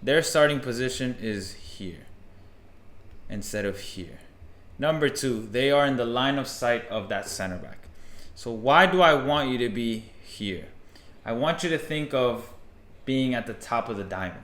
their starting position is here instead of here. Number 2, they are in the line of sight of that center back. So why do I want you to be here? I want you to think of being at the top of the diamond.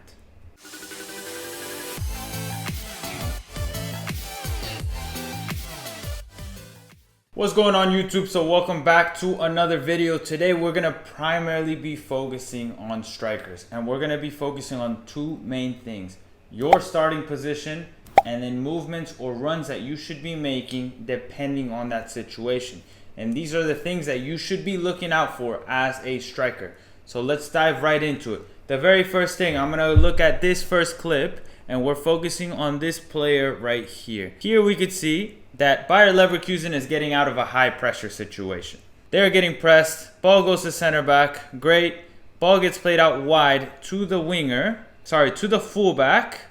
What's going on, YouTube? So welcome back to another video. Today we're going to primarily be focusing on strikers, and we're going to be focusing on two main things: your starting position and then movements or runs that you should be making depending on that situation. And these are the things that you should be looking out for as a striker. So let's dive right into it. The very first thing, I'm going to look at this first clip, and we're focusing on this player right here. Here we could see that Bayer Leverkusen is getting out of a high pressure situation. They're getting pressed, ball goes to center back, great. Ball gets played out wide to the to the fullback.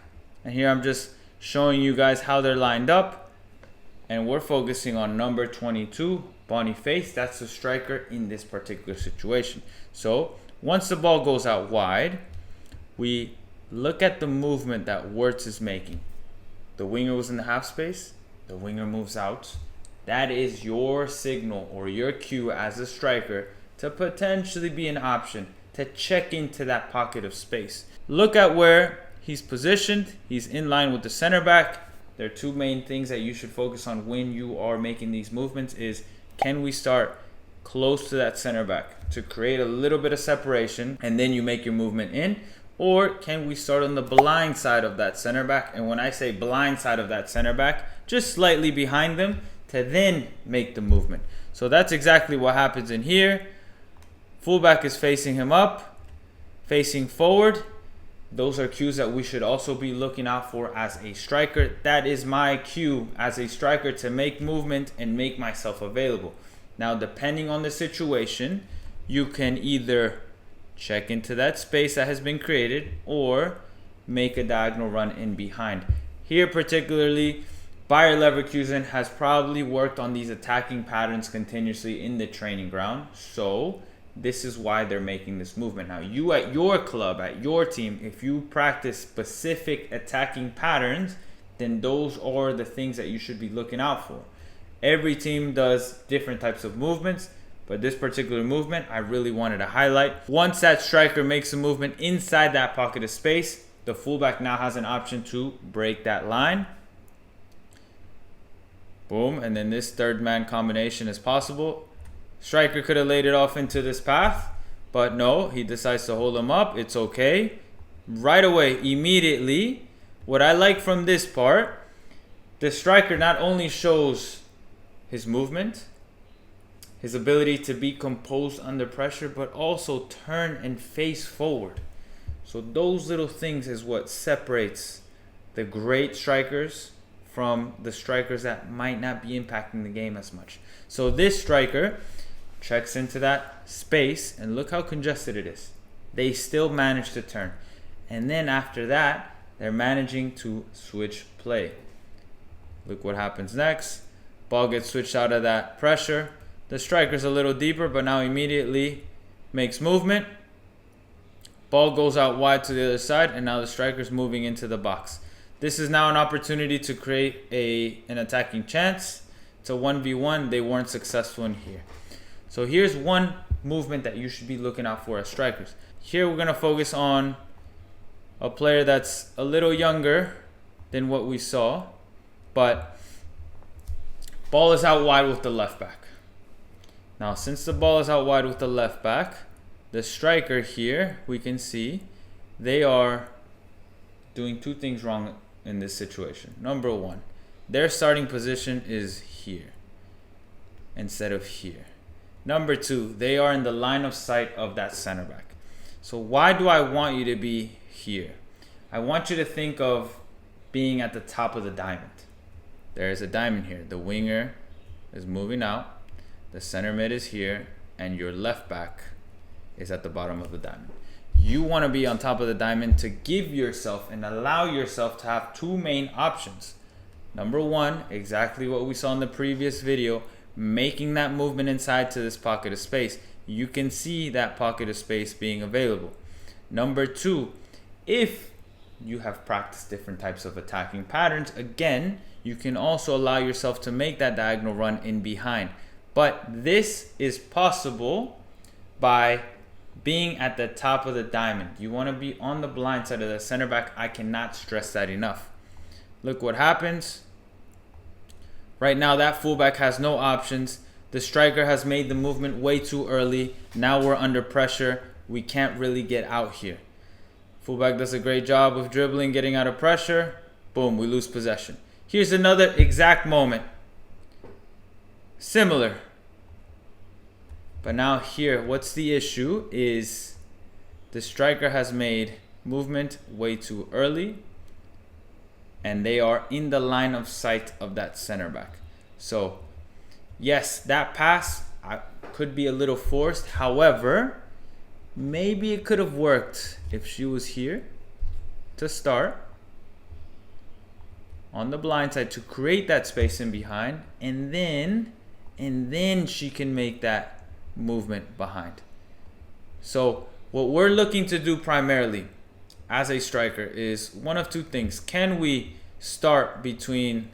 And here I'm just showing you guys how they're lined up. And we're focusing on number 22, Boniface. That's the striker in this particular situation. So once the ball goes out wide, we look at the movement that Wirtz is making. The winger was in the half space. The winger moves out. That is your signal or your cue as a striker to potentially be an option to check into that pocket of space. Look at where he's positioned. He's in line with the center back. There are two main things that you should focus on when you are making these movements is, can we start close to that center back to create a little bit of separation and then you make your movement in? Or can we start on the blind side of that center back? And when I say blind side of that center back, just slightly behind them to then make the movement. So that's exactly what happens in here. Fullback is facing him up, facing forward. Those are cues that we should also be looking out for as a striker. That is my cue as a striker to make movement and make myself available. Now, depending on the situation, you can either check into that space that has been created or make a diagonal run in behind. Here particularly, Bayer Leverkusen has probably worked on these attacking patterns continuously in the training ground. So this is why they're making this movement. Now, you at your club, at your team, if you practice specific attacking patterns, then those are the things that you should be looking out for. Every team does different types of movements, but this particular movement I really wanted to highlight. Once that striker makes a movement inside that pocket of space, the fullback now has an option to break that line. Boom, and then this third man combination is possible. Striker could have laid it off into this path, but no, he decides to hold him up. It's okay. Right away, immediately, what I like from this part, the striker not only shows his movement, his ability to be composed under pressure, but also turn and face forward. So those little things is what separates the great strikers from the strikers that might not be impacting the game as much. So this striker checks into that space, and look how congested it is. They still manage to turn. And then after that, they're managing to switch play. Look what happens next. Ball gets switched out of that pressure. The striker's a little deeper, but now immediately makes movement. Ball goes out wide to the other side, and now the striker's moving into the box. This is now an opportunity to create an attacking chance. It's a 1v1. They weren't successful in here. So here's one movement that you should be looking out for as strikers. Here we're going to focus on a player that's a little younger than what we saw, but ball is out wide with the left back. Now, since the ball is out wide with the left back, the striker here, we can see they are doing two things wrong in this situation. Number one, their starting position is here instead of here. Number two, they are in the line of sight of that center back. So why do I want you to be here? I want you to think of being at the top of the diamond. There is a diamond here. The winger is moving out. The center mid is here, and your left back is at the bottom of the diamond. You want to be on top of the diamond to give yourself and allow yourself to have two main options. Number one, exactly what we saw in the previous video, making that movement inside to this pocket of space. You can see that pocket of space being available. Number two, if you have practiced different types of attacking patterns. Again, you can also allow yourself to make that diagonal run in behind. But this is possible by being at the top of the diamond. You want to be on the blind side of the center back. I cannot stress that enough. Look what happens. Right now, that fullback has no options. The striker has made the movement way too early. Now we're under pressure. We can't really get out here. Fullback does a great job of dribbling, getting out of pressure. Boom, we lose possession. Here's another exact moment. Similar. But now here, what's the issue is the striker has made movement way too early, and they are in the line of sight of that center back. So yes, that pass could be a little forced. However, maybe it could have worked if she was here to start on the blind side to create that space in behind, and then she can make that movement behind. So what we're looking to do primarily as a striker is one of two things. Can we start between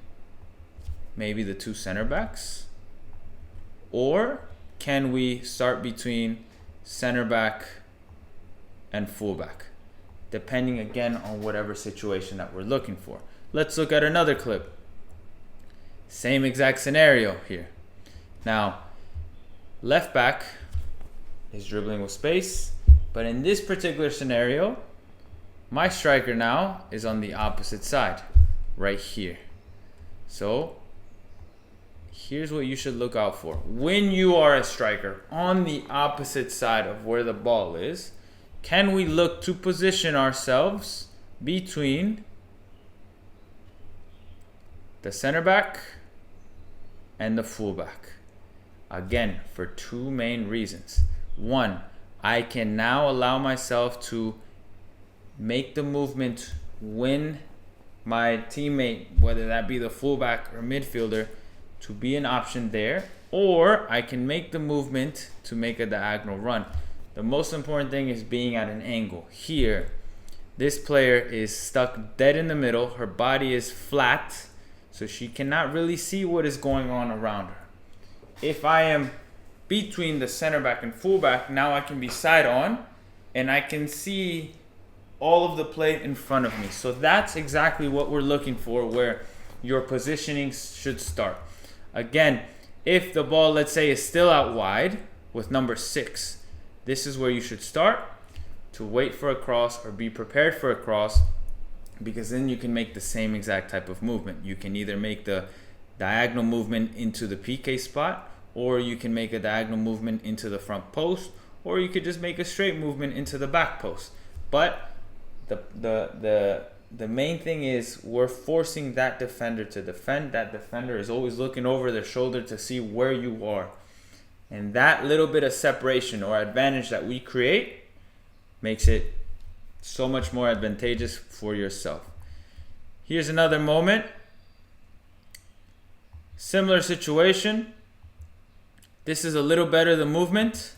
maybe the two center backs, or can we start between center back and fullback, depending again on whatever situation that we're looking for. Let's look at another clip. Same exact scenario here. Now, left back is dribbling with space, but in this particular scenario, my striker now is on the opposite side, right here. So here's what you should look out for. When you are a striker on the opposite side of where the ball is, can we look to position ourselves between the center back and the fullback? Again, for two main reasons. One, I can now allow myself to make the movement when my teammate, whether that be the fullback or midfielder, to be an option there, or I can make the movement to make a diagonal run. The most important thing is being at an angle. Here, this player is stuck dead in the middle. Her body is flat, so she cannot really see what is going on around her. If I am between the center back and fullback, now I can be side on and I can see all of the play in front of me. So that's exactly what we're looking for, where your positioning should start. Again, if the ball, let's say, is still out wide with number 6, this is where you should start to wait for a cross or be prepared for a cross, because then you can make the same exact type of movement. You can either make the diagonal movement into the PK spot, or you can make a diagonal movement into the front post, or you could just make a straight movement into the back post. But the main thing is we're forcing that defender to defend. That defender is always looking over their shoulder to see where you are. And that little bit of separation or advantage that we create makes it so much more advantageous for yourself. Here's another moment. Similar situation. This is a little better, the movement.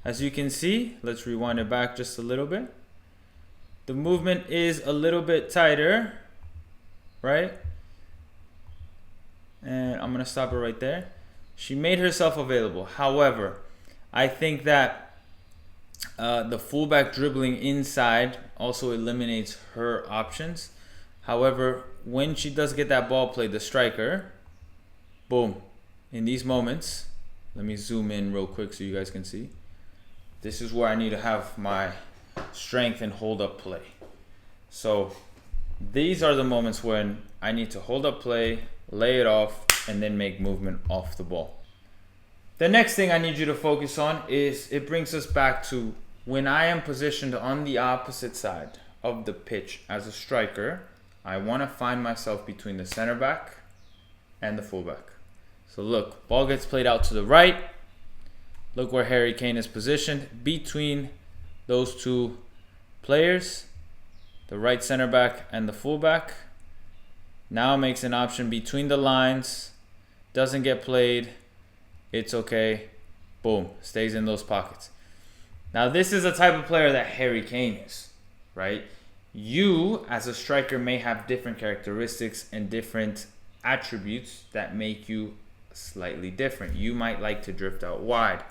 As you can see, let's rewind it back just a little bit. The movement is a little bit tighter, right? And I'm going to stop it right there. She made herself available. However, I think that the fullback dribbling inside also eliminates her options. However, when she does get that ball play, the striker, boom, in these moments, let me zoom in real quick so you guys can see. This is where I need to have my strength and hold up play. So these are the moments when I need to hold up play, lay it off, and then make movement off the ball. The next thing I need you to focus on is it brings us back to when I am positioned on the opposite side of the pitch as a striker, I want to find myself between the center back and the fullback. So look, ball gets played out to the right. Look where Harry Kane is positioned between those two players, the right center back and the fullback. Now makes an option between the lines, doesn't get played, it's okay, boom, stays in those pockets. Now this is the type of player that Harry Kane is, right? You, as a striker, may have different characteristics and different attributes that make you slightly different. You might like to drift out wide.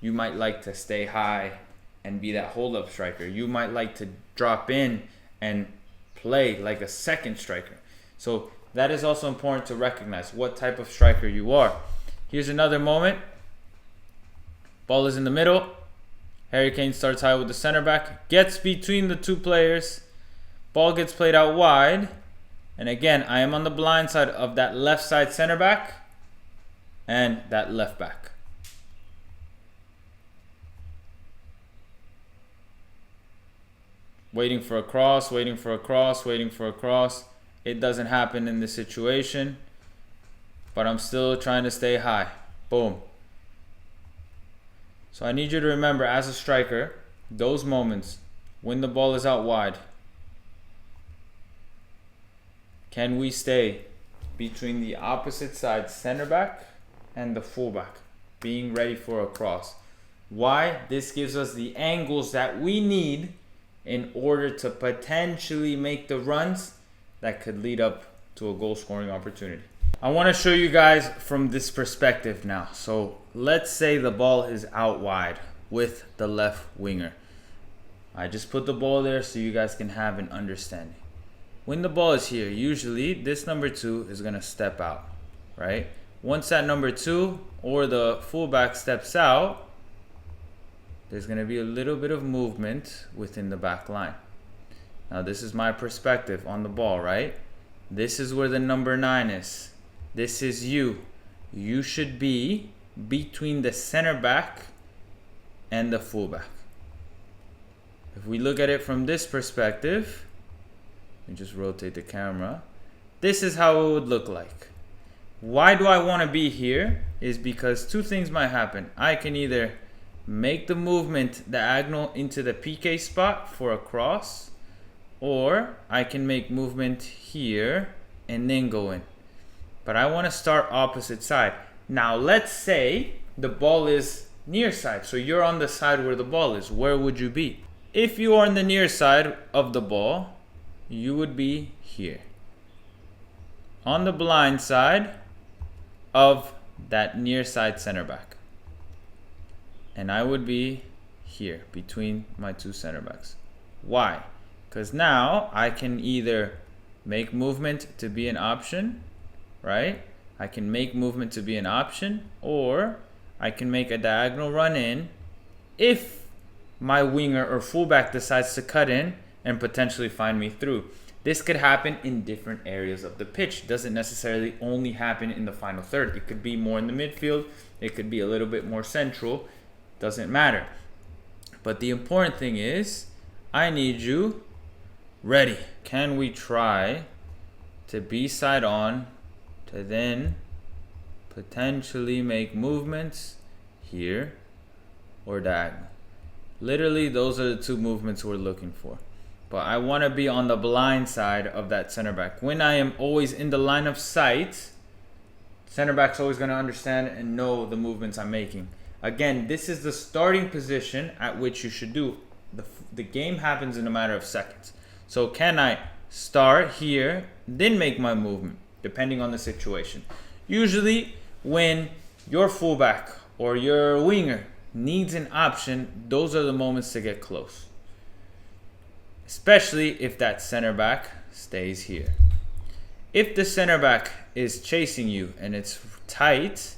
You might like to stay high and be that hold-up striker. You might like to drop in and play like a second striker. So that is also important to recognize what type of striker you are. Here's another moment. Ball is in the middle. Harry Kane starts high with the center back. Gets between the two players. Ball gets played out wide. And again, I am on the blind side of that left side center back and that left back. Waiting for a cross, waiting for a cross, waiting for a cross. It doesn't happen in this situation, but I'm still trying to stay high. Boom. So I need you to remember, as a striker, those moments when the ball is out wide, can we stay between the opposite side center back and the fullback, being ready for a cross? Why? This gives us the angles that we need in order to potentially make the runs that could lead up to a goal scoring opportunity. I want to show you guys from this perspective now. So let's say the ball is out wide with the left winger. I just put the ball there so you guys can have an understanding. When the ball is here, usually this number 2 is going to step out, right? Once that number 2 or the fullback steps out, there's going to be a little bit of movement within the back line. Now this is my perspective on the ball, right? This is where the number 9 is. This is you. You should be between the center back and the fullback. If we look at it from this perspective, and just rotate the camera, this is how it would look like. Why do I want to be here? Is because two things might happen. I can either make the movement diagonal into the PK spot for a cross, or I can make movement here and then go in. But I want to start opposite side. Now let's say the ball is near side, so you're on the side where the ball is. Where would you be? If you are on the near side of the ball, you would be here, on the blind side of that near side center back, and I would be here between my two center backs. Why? Because now I can either make movement to be an option, right? I can make movement to be an option, or I can make a diagonal run in if my winger or fullback decides to cut in and potentially find me through. This could happen in different areas of the pitch. It doesn't necessarily only happen in the final third. It could be more in the midfield. It could be a little bit more central. Doesn't matter. But the important thing is, I need you ready. Can we try to be side on to then potentially make movements here or diagonal? Literally, those are the two movements we're looking for. But I want to be on the blind side of that center back. When I am always in the line of sight, center back's always going to understand and know the movements I'm making. Again, this is the starting position at which you should do. The game happens in a matter of seconds. So can I start here, then make my movement, depending on the situation? Usually, when your fullback or your winger needs an option, those are the moments to get close. Especially if that center back stays here. If the center back is chasing you and it's tight,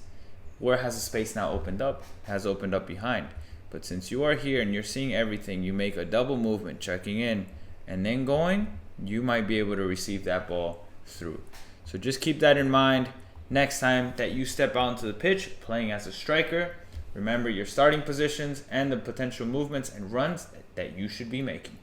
where has the space now opened up? It has opened up behind. But since you are here and you're seeing everything, you make a double movement, checking in and then going, you might be able to receive that ball through. So just keep that in mind next time that you step out into the pitch playing as a striker. Remember your starting positions and the potential movements and runs that you should be making.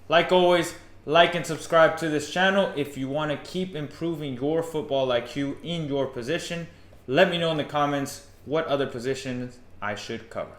Like always, like and subscribe to this channel if you want to keep improving your football IQ in your position. Let me know in the comments what other positions I should cover.